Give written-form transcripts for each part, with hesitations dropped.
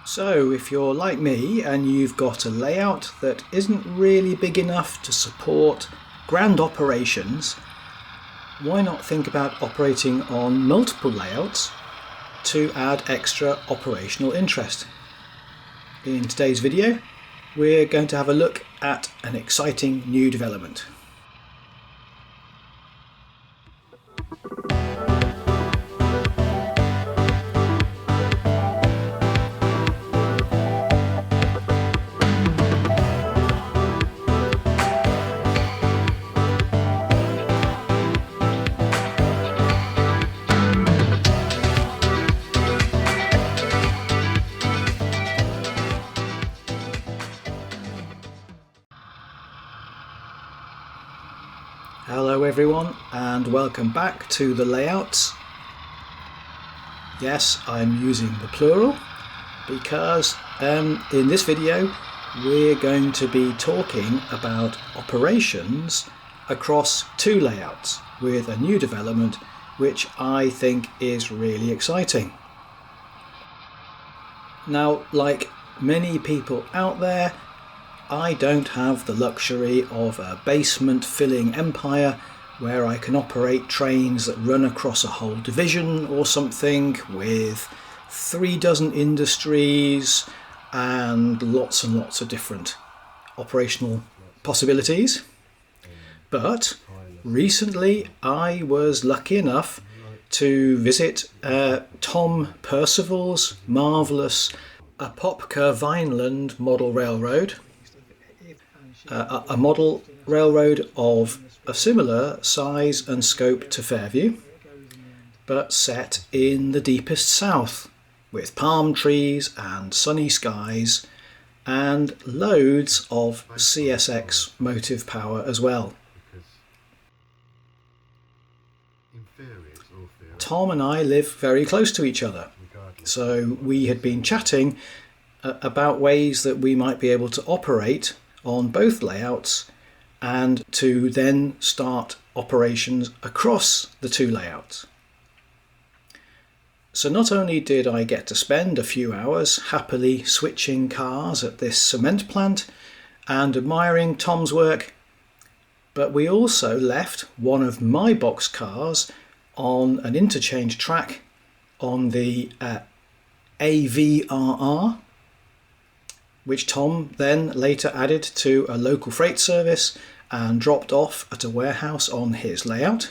So if you're like me and you've got a layout that isn't really big enough to support grand operations, why not think about operating on multiple layouts to add extra operational interest? In today's video, we're going to have a look at an exciting new development. Hello everyone and welcome back to the layouts. Yes, I'm using the plural because in this video we're going to be talking about operations across two layouts with a new development which I think is really exciting. Now, like many people out there, I don't have the luxury of a basement filling empire where I can operate trains that run across a whole division or something with 36 industries and lots of different operational possibilities. But recently I was lucky enough to visit Tom Percival's marvellous Apopka Vineland Model Railroad. A model railroad of a similar size and scope to Fairview, but set in the deepest south, with palm trees and sunny skies and loads of CSX motive power as well. Tom and I live very close to each other, so we had been chatting about ways that we might be able to operate on both layouts and to then start operations across the two layouts. So not only did I get to spend a few hours happily switching cars at this cement plant and admiring Tom's work, but we also left one of my box cars on an interchange track on the AVRR, which Tom then later added to a local freight service and dropped off at a warehouse on his layout.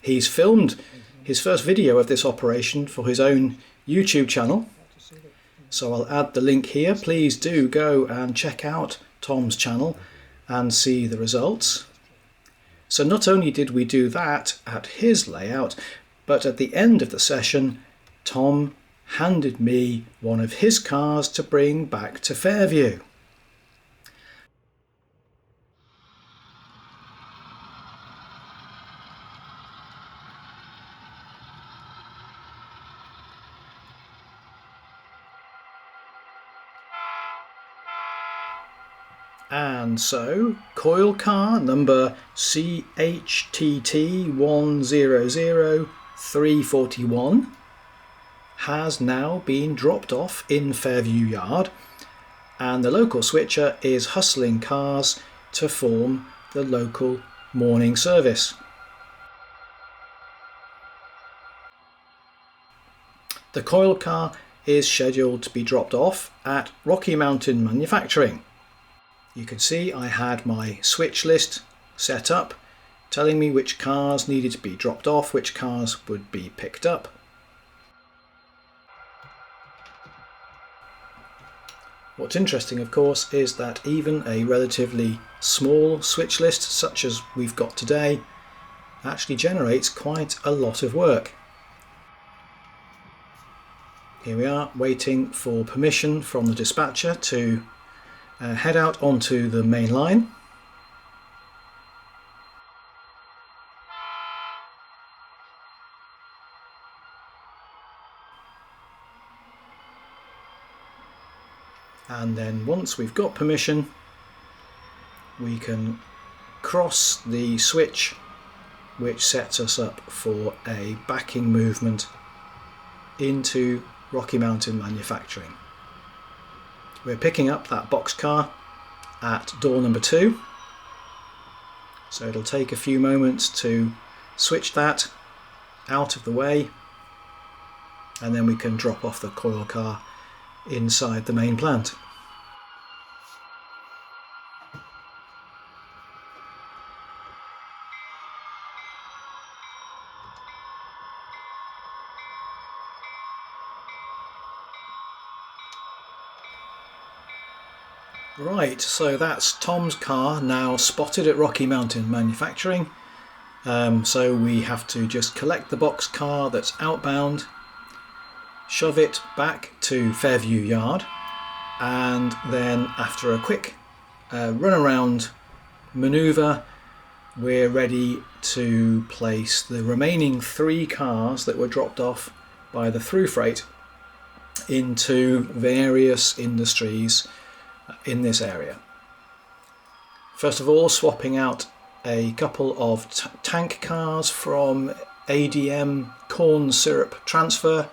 He's filmed his first video of this operation for his own YouTube channel, so I'll add the link here. Please do go and check out Tom's channel and see the results. So not only did we do that at his layout, but at the end of the session, Tom handed me one of his cars to bring back to Fairview. And so, coil car number CHTT100341 has now been dropped off in Fairview Yard, and the local switcher is hustling cars to form the local morning service. The coil car is scheduled to be dropped off at Rocky Mountain Manufacturing. You can see I had my switch list set up telling me which cars needed to be dropped off, which cars would be picked up. What's interesting, of course, is that even a relatively small switch list such as we've got today actually generates quite a lot of work. Here we are waiting for permission from the dispatcher to head out onto the main line. And then once we've got permission, we can cross the switch, which sets us up for a backing movement into Rocky Mountain Manufacturing. We're picking up that boxcar at door number 2, so it'll take a few moments to switch that out of the way, and then we can drop off the coil car inside the main plant. Right, so that's Tom's car now spotted at Rocky Mountain Manufacturing. So we have to just collect the box car that's outbound, shove it back to Fairview Yard, and then after a quick run around manoeuvre, we're ready to place the remaining 3 cars that were dropped off by the through freight into various industries in this area. First of all, swapping out a couple of tank cars from ADM corn syrup transfer.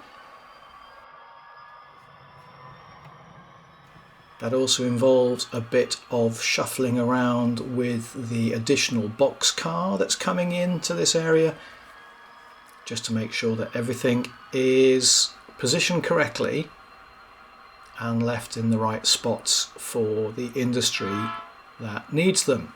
That also involves a bit of shuffling around with the additional box car that's coming into this area, just to make sure that everything is positioned correctly and left in the right spots for the industry that needs them.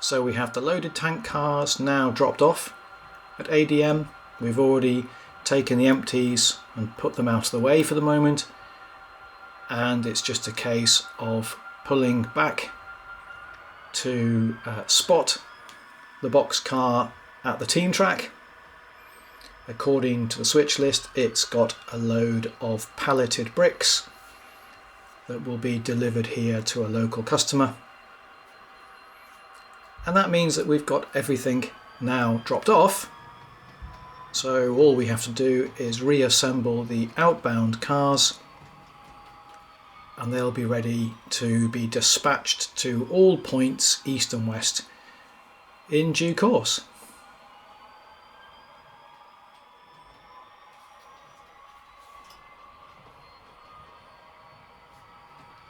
So we have the loaded tank cars now dropped off at ADM. We've already taken the empties and put them out of the way for the moment, and it's just a case of pulling back to spot the box car at the team track. According to the switch list, it's got a load of palleted bricks that will be delivered here to a local customer, and that means that we've got everything now dropped off. So all we have to do is reassemble the outbound cars, and they'll be ready to be dispatched to all points east and west in due course.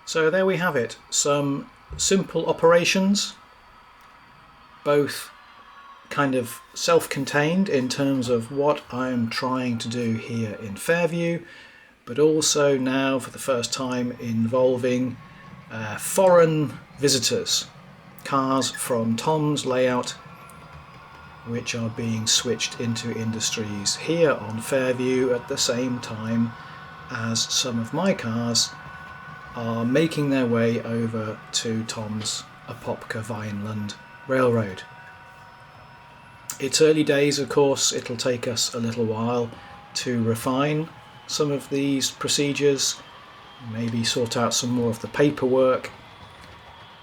So there we have it, some simple operations, both kind of self-contained in terms of what I'm trying to do here in Fairview, but also now for the first time involving foreign visitors, cars from Tom's layout which are being switched into industries here on Fairview at the same time as some of my cars are making their way over to Tom's Apopka Vineland Railroad. It's early days, of course. It'll take us a little while to refine some of these procedures, maybe sort out some more of the paperwork,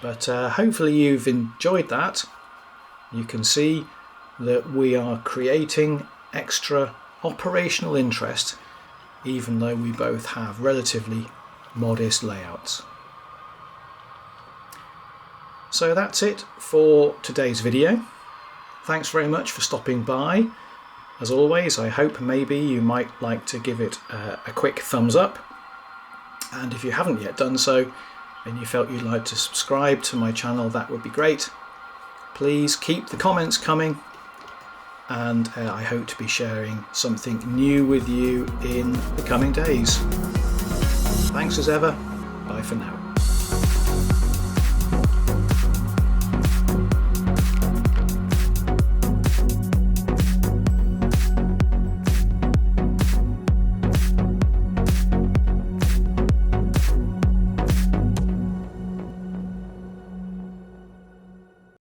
but hopefully you've enjoyed that. You can see that we are creating extra operational interest even though we both have relatively modest layouts. So that's it for today's video. Thanks very much for stopping by. As always, I hope maybe you might like to give it a quick thumbs up, and if you haven't yet done so and you felt you'd like to subscribe to my channel, that would be great. Please keep the comments coming, and I hope to be sharing something new with you in the coming days. Thanks as ever, bye for now.